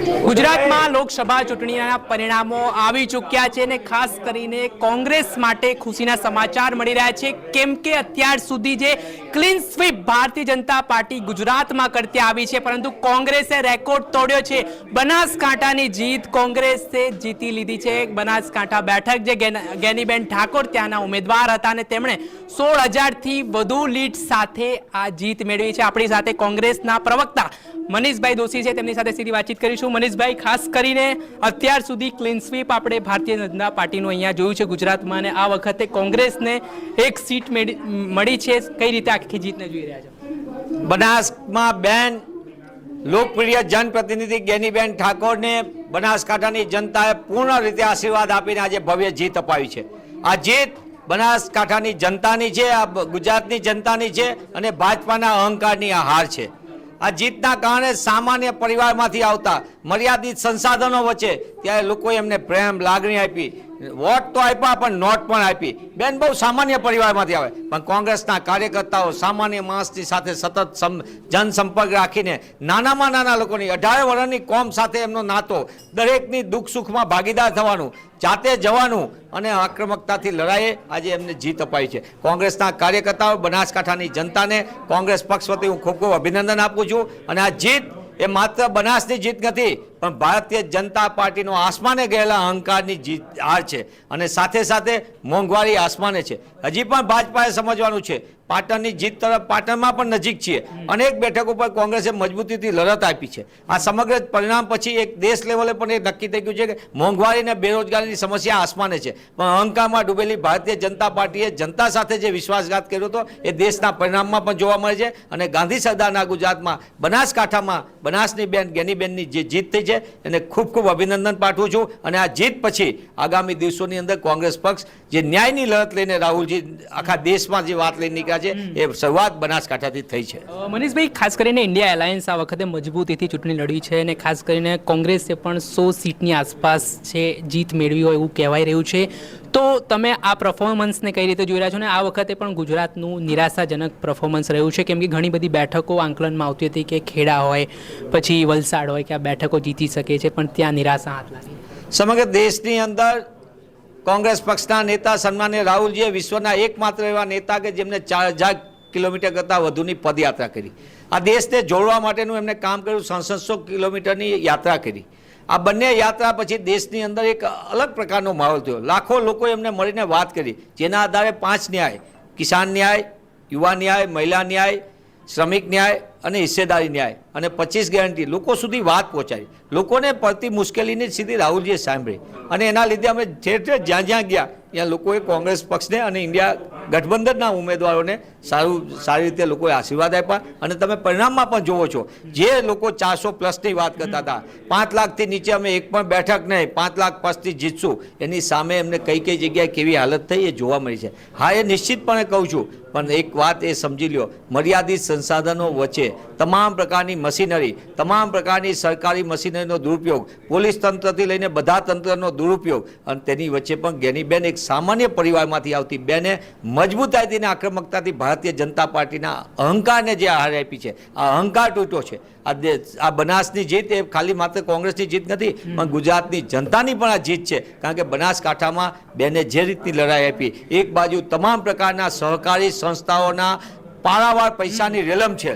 ગુજરાતમાં લોકસભા ચૂંટણીના પરિણામો આવી ચૂક્યા છે અને ખાસ કરીને કોંગ્રેસ માટે ખુશીના સમાચાર મળી રહ્યા છે, કેમ કે અત્યાર સુધી જે clean sweep Bharatiya Janata party ગુજરાતમાં કરતી આવી છે, પરંતુ કોંગ્રેસે રેકોર્ડ તોડ્યો છે। બનાસકાંઠાની જીત કોંગ્રેસે જીતી લીધી છે। બનાસકાંઠા બેઠક જે ગેનીબેન ઠાકોર ત્યાંના ઉમેદવાર હતા અને તેમણે 16,000 થી વધુ લીડ સાથે આ જીત મેળવી છે। આપણી સાથે કોંગ્રેસના પ્રવક્તા મનીષભાઈ દોશી છે, તેમની સાથે સીધી વાતચીત કરીશું। મનીષભાઈ, ખાસ કરીને અત્યાર સુધી ક્લીન સ્વીપ આપણે ભારતીય જનતા પાર્ટીનું અહીંયા જોયું છે ગુજરાતમાં, અને આ વખતે કોંગ્રેસને એક સીટ મળી છે, કઈ રીતે આખી જીતને જોઈ રહ્યા છો? બનાસમાં બેન લોકપ્રિય જનપ્રતિનિધિ ગેનીબેન ઠાકોરને બનાસકાંઠાની જનતાએ પૂર્ણ રીતે આશીર્વાદ આપીને આજે ભવ્ય જીત અપાવી છે। આ જીત બનાસકાંઠાની જનતાની છે, આ ગુજરાતની જનતાની છે અને ભાજપાના અહંકારની આ હાર છે। આ જીતના કારણે સામાન્ય પરિવારમાંથી આવતા મર્યાદિત સંસાધનો વચ્ચે ત્યારે લોકોએ એમને પ્રેમ લાગણી આપી, વોટ તો આપ્યા પણ નોટ પણ આપી। બેન બહુ સામાન્ય પરિવારમાંથી આવે પણ કોંગ્રેસના કાર્યકર્તાઓ સામાન્ય માણસની સાથે સતત જનસંપર્ક રાખીને નાનામાં નાના લોકોની 18 વર્ષની કોમ સાથે એમનો નાતો, દરેકની દુઃખ સુખમાં ભાગીદાર થવાનું, જાતે જવાનું અને આક્રમકતાથી લડાઈએ આજે એમને જીત અપાઈ છે। કોંગ્રેસના કાર્યકર્તાઓ, બનાસકાંઠાની જનતાને કોંગ્રેસ પક્ષ વતી હું ખૂબ ખૂબ અભિનંદન આપું છું। અને આ જીત એ માત્ર બનાસની જીત નથી પણ ભારતીય જનતા પાર્ટીનો આસમાને ગયેલા અહંકારની જીત હાર છે અને સાથે સાથે મોંઘવારી આસમાને છે। હજી પણ ભાજપાએ સમજવાનું છે, પાટણની જીત તરફ પાટણમાં પણ નજીક છીએ, અનેક બેઠકો પર કોંગ્રેસે મજબૂતીથી લડત આપી છે। આ સમગ્ર પરિણામ પછી એક દેશ લેવલે પણ એ નક્કી થઈ ગયું છે કે મોંઘવારી અને બેરોજગારીની સમસ્યા આસમાને છે, પણ અહંકારમાં ડૂબેલી ભારતીય જનતા પાર્ટીએ જનતા સાથે જે વિશ્વાસઘાત કર્યો હતો એ દેશના પરિણામમાં પણ જોવા મળે છે। અને ગાંધી સરદારના ગુજરાતમાં બનાસકાંઠામાં બનાસની બેન ગેનીબેનની જે જીત થઈ છે એને ખૂબ ખૂબ અભિનંદન પાઠવું છું। અને આ જીત પછી આગામી દિવસોની અંદર કોંગ્રેસ પક્ષ જે ન્યાયની લડત લઈને રાહુલજી આખા દેશમાં જે વાત લઈને નીકળ્યા છે એ શરૂઆત બનાસકાંઠાથી થઈ છે। મનીષભાઈ, ખાસ કરીને ઇન્ડિયા એલાયન્સ આ વખતે મજબૂતીથી ચૂંટણી લડી છે અને ખાસ કરીને કોંગ્રેસે પણ 100 સીટની આસપાસ છે જીત મેળવી હોય એવું કહેવાય રહ્યું છે, તો તમે આ પરફોર્મન્સને કઈ રીતે જોઈ રહ્યા છો? અને આ વખતે પણ ગુજરાતનું નિરાશાજનક પરફોર્મન્સ રહ્યું છે, કેમ કે ઘણી બધી બેઠકો આંકલનમાં આવતી હતી કે ખેડા હોય પછી વલસાડ હોય કે આ બેઠકો જીતી શકે છે, પણ ત્યાં નિરાશા હાથ લાગી। સમગ્ર દેશની અંદર કોંગ્રેસ પક્ષના નેતા સન્માનીય રાહુલજીએ વિશ્વના એકમાત્ર એવા નેતા કે જેમને 4,000 કિલોમીટર કરતાં વધુની પદયાત્રા કરી, આ દેશને જોડવા માટેનું એમને કામ કર્યું, 700 કિલોમીટરની યાત્રા કરી। આ બંને યાત્રા પછી દેશની અંદર એક અલગ પ્રકારનો માહોલ થયો, લાખો લોકો એમને મળીને વાત કરી, જેના આધારે 5 ન્યાય, કિસાન ન્યાય, યુવા ન્યાય, મહિલા ન્યાય, શ્રમિક ન્યાય અને હિસ્સેદારી ન્યાય અને 25 ગેરંટી લોકો સુધી વાત પહોંચાડી। લોકોને પડતી મુશ્કેલીની સીધી રાહુલજીએ સાંભળી અને એના લીધે અમે ઠેર ઠેર જ્યાં જ્યાં ગયા ત્યાં લોકોએ કોંગ્રેસ પક્ષને અને ઇન્ડિયા ગઠબંધનના ઉમેદવારોને સારી રીતે લોકોએ આશીર્વાદ આપ્યા। અને તમે પરિણામમાં પણ જોવો છો, જે લોકો 400+ વાત કરતા હતા, 5 લાખથી નીચે અમે એક પણ બેઠક નહીં, 5 લાખ પાસથી જીતશું, એની સામે એમને કઈ કઈ જગ્યાએ કેવી હાલત થઈ એ જોવા મળી છે। હા, એ નિશ્ચિતપણે કહું છું, પણ એક વાત એ સમજી લ્યો, મર્યાદિત સંસાધનો વચ્ચે તમામ પ્રકારની મશીનરી, તમામ પ્રકારની સરકારી મશીનરીનો દુરુપયોગ, પોલીસ તંત્રથી લઈને બધા તંત્રનો દુરુપયોગ, અને તેની વચ્ચે પણ ગેનીબેન એક સામાન્ય પરિવારમાંથી આવતી બેને મજબૂતાઈથી અને આક્રમકતાથી ભારતીય જનતા પાર્ટીના અહંકારને જે આહાર આપી છે, આ અહંકાર તૂટ્યો છે। આ બનાસની જીત એ ખાલી માત્ર કોંગ્રેસની જીત નથી પણ ગુજરાતની જનતાની પણ આ જીત છે, કારણ કે બનાસકાંઠામાં બેને જે રીતની લડાઈ આપી, એક બાજુ તમામ પ્રકારના સહકારી સંસ્થાઓના પારાવાર પૈસાની રેલમ છે,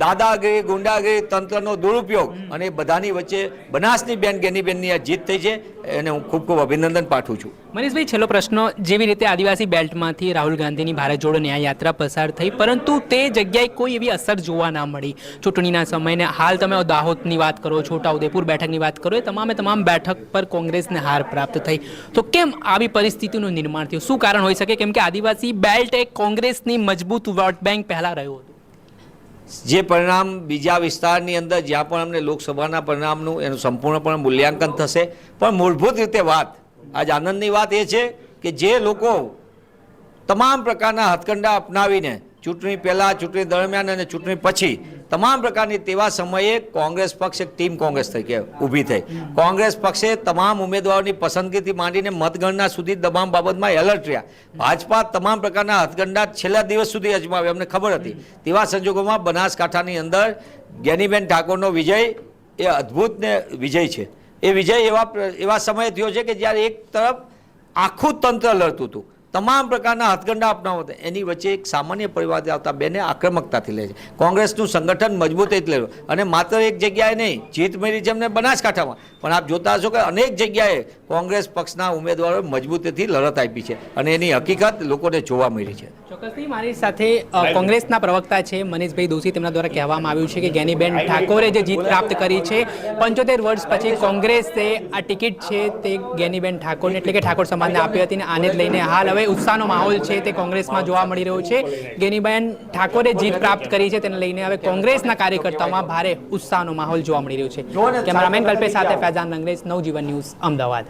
દાદાગીરી, ગુંડાગીરી, તંત્રનો દુરુપયોગ, અને બધાની વચ્ચે બનાસની બેન ગેનીબેનની આ જીત થઈ છે, એને હું ખૂબ ખૂબ અભિનંદન પાઠવું છું। મનીષભાઈ, છેલ્લો પ્રશ્ન, જેવી રીતે આદિવાસી બેલ્ટમાંથી રાહુલ ગાંધીની ભારત જોડો ન્યાય યાત્રા પસાર થઈ, પરંતુ તે જગ્યાએ કોઈ એવી અસર જોવા ના મળી ચૂંટણીના સમયને। હાલ તમે દાહોદની વાત કરો, છોટાઉદેપુર બેઠકની વાત કરો, એ તમામ બેઠક પર કોંગ્રેસને હાર પ્રાપ્ત થઈ, તો કેમ આવી પરિસ્થિતિનું નિર્માણ થયું? શું કારણ હોઈ શકે? કેમ કે આદિવાસી બેલ્ટ એ કોંગ્રેસની મજબૂત વોટ બેંક પહેલા રહ્યો હતો। જે પરિણામ બીજા વિસ્તારની અંદર જ્યાં પણ અમને લોકસભાના પરિણામનું એનું સંપૂર્ણપણે મૂલ્યાંકન થશે, પણ મૂળભૂત રીતે વાત આજ આનંદની વાત એ છે કે જે લોકો તમામ પ્રકારના હથકંડા અપનાવીને ચૂંટણી પહેલાં, ચૂંટણી દરમિયાન અને ચૂંટણી પછી તમામ પ્રકારની તેવા સમયે કોંગ્રેસ પક્ષ એક ટીમ કોંગ્રેસ તરીકે ઊભી થઈ। કોંગ્રેસ પક્ષે તમામ ઉમેદવારોની પસંદગીથી માંડીને મતગણના સુધી તમામ બાબતમાં એલર્ટ રહ્યા। ભાજપા તમામ પ્રકારના હથકંડા છેલ્લા દિવસ સુધી અજમાવ્યા, અમને ખબર હતી। તેવા સંજોગોમાં બનાસકાંઠાની અંદર ગેનીબેન ઠાકોરનો વિજય એ અદ્ભુત ને વિજય છે. એ વિજય એવા સમયે થયો છે કે જ્યારે એક તરફ આખું તંત્ર લડતું હતું, તમામ પ્રકારના હાથગંડા અપનાવતા, એની વચ્ચે એક સામાન્ય પરિવારથી આવતા બેને આક્રમકતાથી લે છે. કોંગ્રેસનું સંગઠન મજબૂતાઈથી લેવું, અને માત્ર એક જગ્યાએ નહીં, જીત મેળવી છે એમને બનાસકાંઠામાં, પણ આપ જોતા હશો કે અનેક જગ્યાએ કોંગ્રેસ પક્ષના ઉમેદવારોએ મજબૂતીથી લડત આપી છે, અને એની હકીકત લોકોને જોવા મળી છે. ચોક્કસથી મારી સાથે કોંગ્રેસના પ્રવક્તા છે મનીષભાઈ દોશી, તેમના દ્વારા કહેવામાં આવ્યું છે કે જ્ઞાનીબેન ઠાકોરે જે જીત પ્રાપ્ત કરી છે 75 વર્ષ પછી કોંગ્રેસે આ ટિકિટ છે તે જ્ઞાનીબેન ઠાકોરને એટલે કે ઠાકોર સમાજને આપી હતી, અને આને જ લઈને હાલ હવે ઉત્સાહનો માહોલ છે તે કોંગ્રેસમાં જોવા મળી રહ્યો છે. જ્ઞાનીબેન ઠાકોરે જીત પ્રાપ્ત કરી છે તેને લઈને હવે કોંગ્રેસના કાર્યકર્તાઓમાં ભારે ઉત્સાહનો માહોલ જોવા મળી રહ્યો છે. કેમેરામેન કલ્પેશ સાથે ફૈઝાન રંગરેજ, નવજીવન ન્યૂઝ, અમદાવાદ.